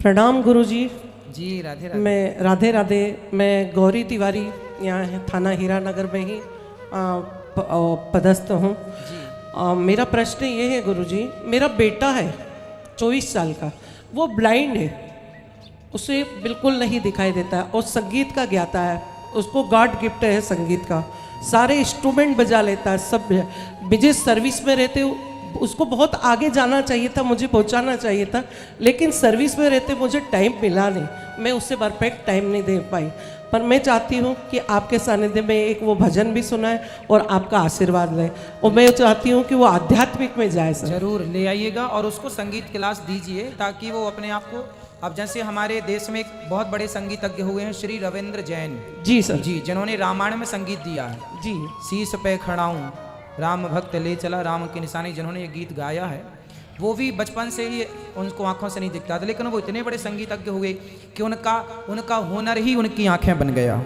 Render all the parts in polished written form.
प्रणाम गुरुजी। जी राधे राधे। मैं राधे राधे। मैं गौरी तिवारी यहाँ थाना हीरानगर में ही पदस्थ हूँ। मेरा प्रश्न ये है गुरुजी, मेरा बेटा है 24 साल का, वो ब्लाइंड है, उसे बिल्कुल नहीं दिखाई देता है और संगीत का ज्ञाता है, उसको गॉड गिफ्ट है संगीत का, सारे इंस्ट्रूमेंट बजा लेता है सब। मुझे सर्विस में रहते उसको बहुत आगे जाना चाहिए था, मुझे पहुंचाना चाहिए था, लेकिन सर्विस में रहते मुझे टाइम मिला नहीं, मैं उससे परफेक्ट टाइम नहीं दे पाई। पर मैं चाहती हूँ कि आपके सानिध्य में एक वो भजन भी सुनाए और आपका आशीर्वाद लें, और मैं चाहती हूँ कि वो आध्यात्मिक में जाए। सर जरूर ले आइएगा और उसको संगीत क्लास दीजिए ताकि वो अपने आप को, अब जैसे हमारे देश में एक बहुत बड़े संगीतज्ञ हुए हैं श्री रविंद्र जैन जी सर जी, जिन्होंने रामायण में संगीत दिया है। जी, शीश पे खड़ाऊं राम भक्त ले चला राम की निशानी, जिन्होंने ये गीत गाया है, वो भी बचपन से ही उनको आंखों से नहीं दिखता था, लेकिन वो इतने बड़े संगीतज्ञ हुए कि उनका हुनर ही उनकी आंखें बन गया।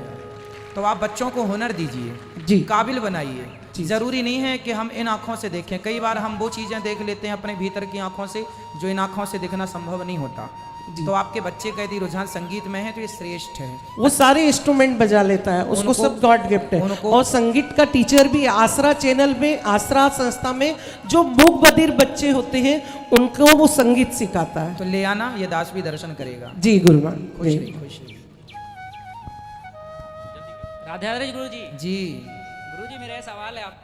तो आप बच्चों को हुनर दीजिए जी, काबिल बनाइए। जरूरी नहीं है कि हम इन आंखों से देखें, कई बार हम वो चीजें देख लेते हैं अपने भीतर की आंखों से जो इन आंखों से दिखना संभव नहीं होता। तो आपके बच्चे का यदि रुझान संगीत में है तो ये श्रेष्ठ है। वो सारे इंस्ट्रूमेंट बजा लेता है, उसको सब गॉड गिफ्ट है। और संगीत का टीचर भी आसरा चैनल में, आसरा संस्था में जो मूक बधिर बच्चे होते हैं उनको वो संगीत सिखाता है। तो ले आना, ये दास भी दर्शन करेगा। जी गुरुमान, खुश रही, खुश रही। राधे राधे गुरु जी। जी गुरु जी, मेरा सवाल है आप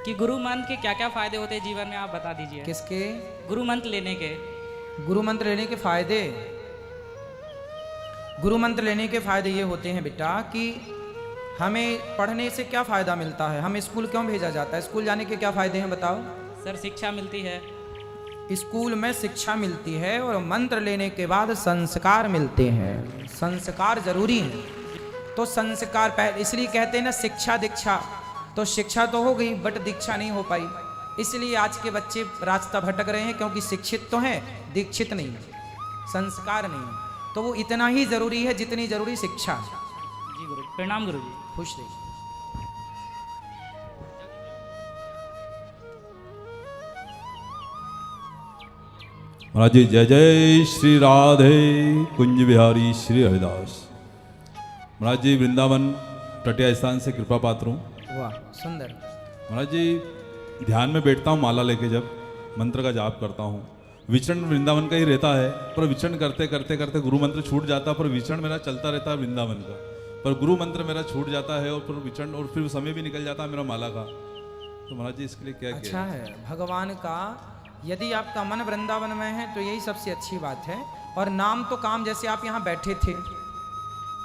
कि गुरु मंत्र के क्या क्या फायदे होते हैं जीवन में, आप बता दीजिए। किसके? गुरु मंत्र लेने के। गुरु मंत्र लेने के फायदे, गुरु मंत्र लेने के फायदे ये होते हैं बेटा कि हमें पढ़ने से क्या फायदा मिलता है, हमें स्कूल क्यों भेजा जाता है, स्कूल जाने के क्या फायदे हैं बताओ। सर शिक्षा मिलती है, स्कूल में शिक्षा मिलती है और मंत्र लेने के बाद संस्कार मिलते हैं। संस्कार जरूरी है। तो संस्कार पहले, इसलिए कहते हैं ना शिक्षा दीक्षा, तो शिक्षा तो हो गई बट दीक्षा नहीं हो पाई, इसलिए आज के बच्चे रास्ता भटक रहे हैं, क्योंकि शिक्षित तो हैं दीक्षित नहीं, संस्कार नहीं। तो वो इतना ही जरूरी है जितनी जरूरी शिक्षा। जी गुरु, प्रणाम गुरु जी। खुश रहिए। महाराज जी जय जय श्री राधे कुंज बिहारी श्री हरिदास। महाराज जी वृंदावन टटिया स्थान से कृपा पात्र हूँ। वाह सुंदर। महाराज जी ध्यान में बैठता हूँ माला लेके, जब मंत्र का जाप करता हूँ, विचरण वृंदावन का ही रहता है, पर विचरण करते करते करते गुरु मंत्र छूट जाता है, पर विचरण मेरा चलता रहता है वृंदावन का, पर गुरु मंत्र मेरा छूट जाता है और फिर विचरण, और फिर समय भी निकल जाता है मेरा माला का। तो महाराज जी इसके लिए क्या अच्छा है भगवान का, यदि आपका मन वृंदावन में है तो यही सबसे अच्छी बात है। और नाम तो काम, जैसे आप यहाँ बैठे थे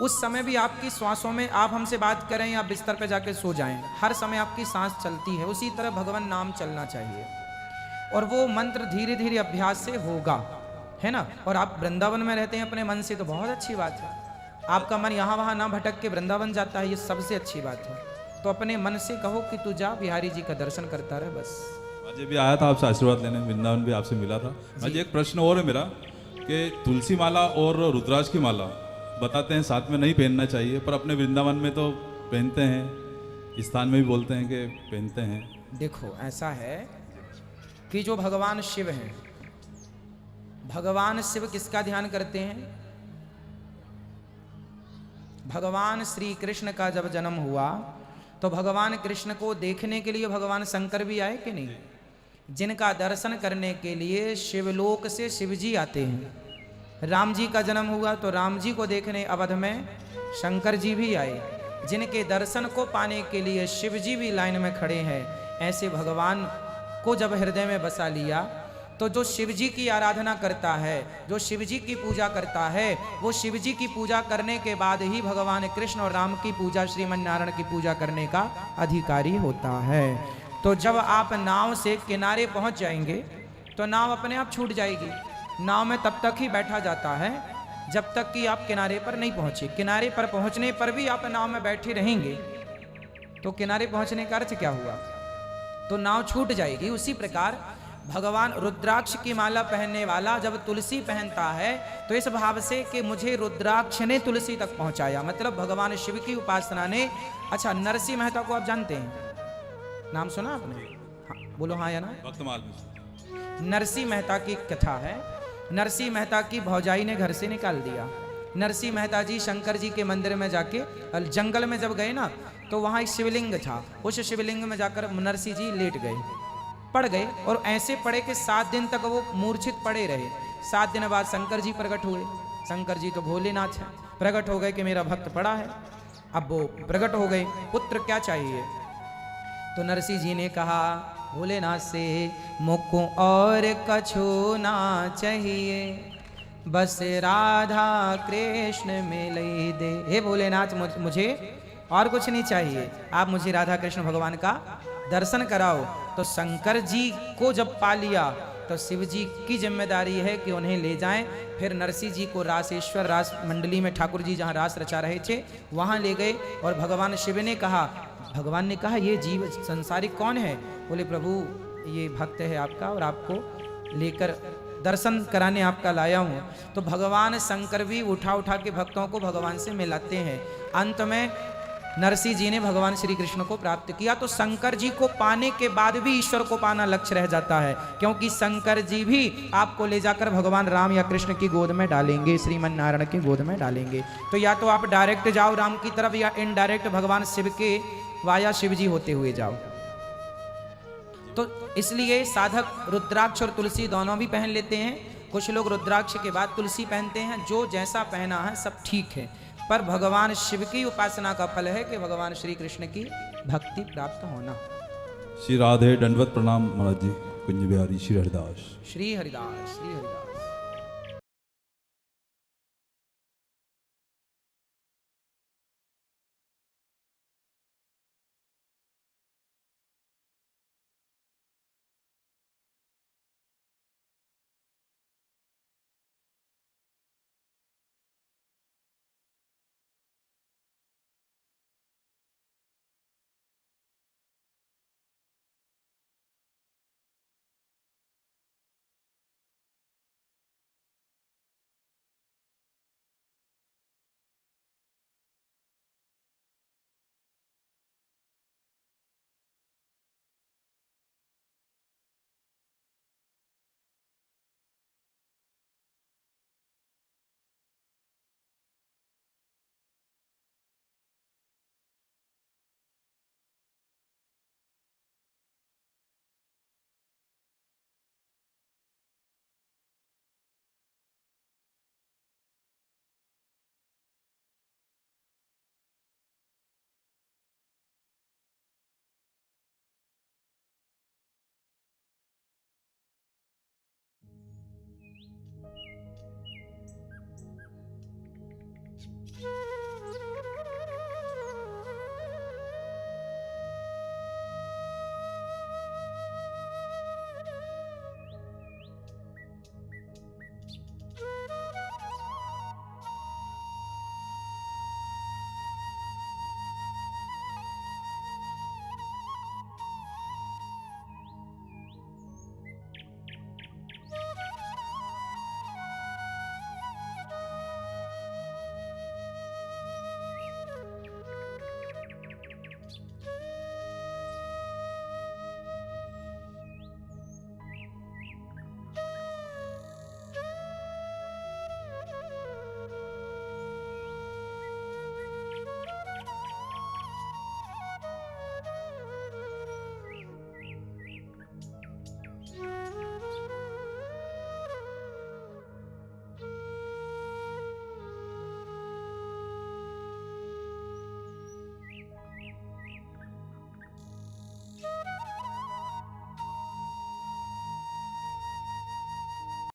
उस समय भी आपकी श्वासों में, आप हमसे बात करें या बिस्तर पर जाकर सो जाएं, हर समय आपकी सांस चलती है, उसी तरह भगवान नाम चलना चाहिए। और वो मंत्र धीरे धीरे अभ्यास से होगा, है ना। और आप वृंदावन में रहते हैं अपने मन से, तो बहुत अच्छी बात है। आपका मन यहाँ वहाँ ना भटक के वृंदावन जाता है, ये सबसे अच्छी बात है। तो अपने मन से कहो कि तू जा बिहारी जी का दर्शन करता रहे बस। मुझे भी आया था आपसे आशीर्वाद लेने, वृंदावन भी आपसे मिला था। मुझे एक प्रश्न और है मेरा कि तुलसी माला और रुद्राक्ष की माला बताते हैं साथ में नहीं पहनना चाहिए, पर अपने वृंदावन में तो पहनते हैं, इस स्थान में भी बोलते हैं कि पहनते हैं। देखो ऐसा है कि जो भगवान शिव हैं, भगवान शिव किसका ध्यान करते हैं? भगवान श्री कृष्ण का जब जन्म हुआ तो भगवान कृष्ण को देखने के लिए भगवान शंकर भी आए कि नहीं? जिनका दर्शन करने के लिए शिवलोक से शिव जी आते हैं। राम जी का जन्म हुआ तो राम जी को देखने अवध में शंकर जी भी आए, जिनके दर्शन को पाने के लिए शिव जी भी लाइन में खड़े हैं। ऐसे भगवान को जब हृदय में बसा लिया तो जो शिव जी की आराधना करता है, जो शिव जी की पूजा करता है, वो शिव जी की पूजा करने के बाद ही भगवान कृष्ण और राम की पूजा, श्रीमन नारायण की पूजा करने का अधिकारी होता है। तो जब आप नाव से किनारे पहुंच जाएंगे तो नाव अपने आप छूट जाएगी। नाव में तब तक ही बैठा जाता है जब तक कि आप किनारे पर नहीं पहुंचे। किनारे पर पहुंचने पर भी आप नाव में बैठे रहेंगे तो किनारे पहुंचने का अर्थ क्या हुआ? तो नाव छूट जाएगी। उसी प्रकार भगवान रुद्राक्ष की माला पहनने वाला जब तुलसी पहनता है तो इस भाव से कि मुझे रुद्राक्ष ने तुलसी तक पहुंचाया, मतलब भगवान शिव की उपासना ने। अच्छा, नरसिंह मेहता को आप जानते हैं, नाम सुना आपने? हाँ बोलो हाँ या ना? भक्तमाल में नरसिंह मेहता की कथा है। नरसिंह मेहता की भौजाई ने घर से निकाल दिया। नरसिंह मेहता जी शंकर जी के मंदिर में जाके जंगल में जब गए ना, तो वहाँ एक शिवलिंग था। उस शिवलिंग में जाकर नरसिंह जी लेट गए, पड़ गए, और ऐसे पड़े कि 7 दिन तक वो मूर्छित पड़े रहे। 7 दिन बाद शंकर जी प्रकट हुए। शंकर जी तो भोलेनाथ हैं, प्रकट हो गए कि मेरा भक्त पड़ा है। अब वो प्रकट हो गए, पुत्र क्या चाहिए? तो नरसिंह जी ने कहा भोलेनाथ से, मुझको और कछु ना चाहिए, बस राधा कृष्ण मिलई दे। हे भोलेनाथ, मुझे और कुछ नहीं चाहिए, आप मुझे राधा कृष्ण भगवान का दर्शन कराओ। तो शंकर जी को जब पा लिया तो शिव जी की जिम्मेदारी है कि उन्हें ले जाएं। फिर नरसिंह जी को रासेश्वर रास मंडली में ठाकुर जी जहाँ रास रचा रहे थे वहाँ ले गए, और भगवान शिव ने कहा, भगवान ने कहा ये जीव संसारिक कौन है? बोले प्रभु ये भक्त है आपका, और आपको लेकर दर्शन कराने आपका लाया हूँ। तो भगवान शंकर भी उठा उठा के भक्तों को भगवान से मिलाते हैं। अंत में नरसिंह जी ने भगवान श्री कृष्ण को प्राप्त किया। तो शंकर जी को पाने के बाद भी ईश्वर को पाना लक्ष्य रह जाता है, क्योंकि शंकर जी भी आपको ले जाकर भगवान राम या कृष्ण की गोद में डालेंगे, श्रीमन नारायण की गोद में डालेंगे। तो या तो आप डायरेक्ट जाओ राम की तरफ, या इनडायरेक्ट भगवान शिव के वाया शिव जी होते हुए जाओ। तो इसलिए साधक रुद्राक्ष और तुलसी दोनों भी पहन लेते हैं। कुछ लोग रुद्राक्ष के बाद तुलसी पहनते हैं, जो जैसा पहना है सब ठीक है, पर भगवान शिव की उपासना का फल है कि भगवान श्री कृष्ण की भक्ति प्राप्त होना। श्री राधे, दंडवत प्रणाम महाराज जी। कुंज बिहारी श्री हरिदास। श्री हरिदास, श्री हरिदास।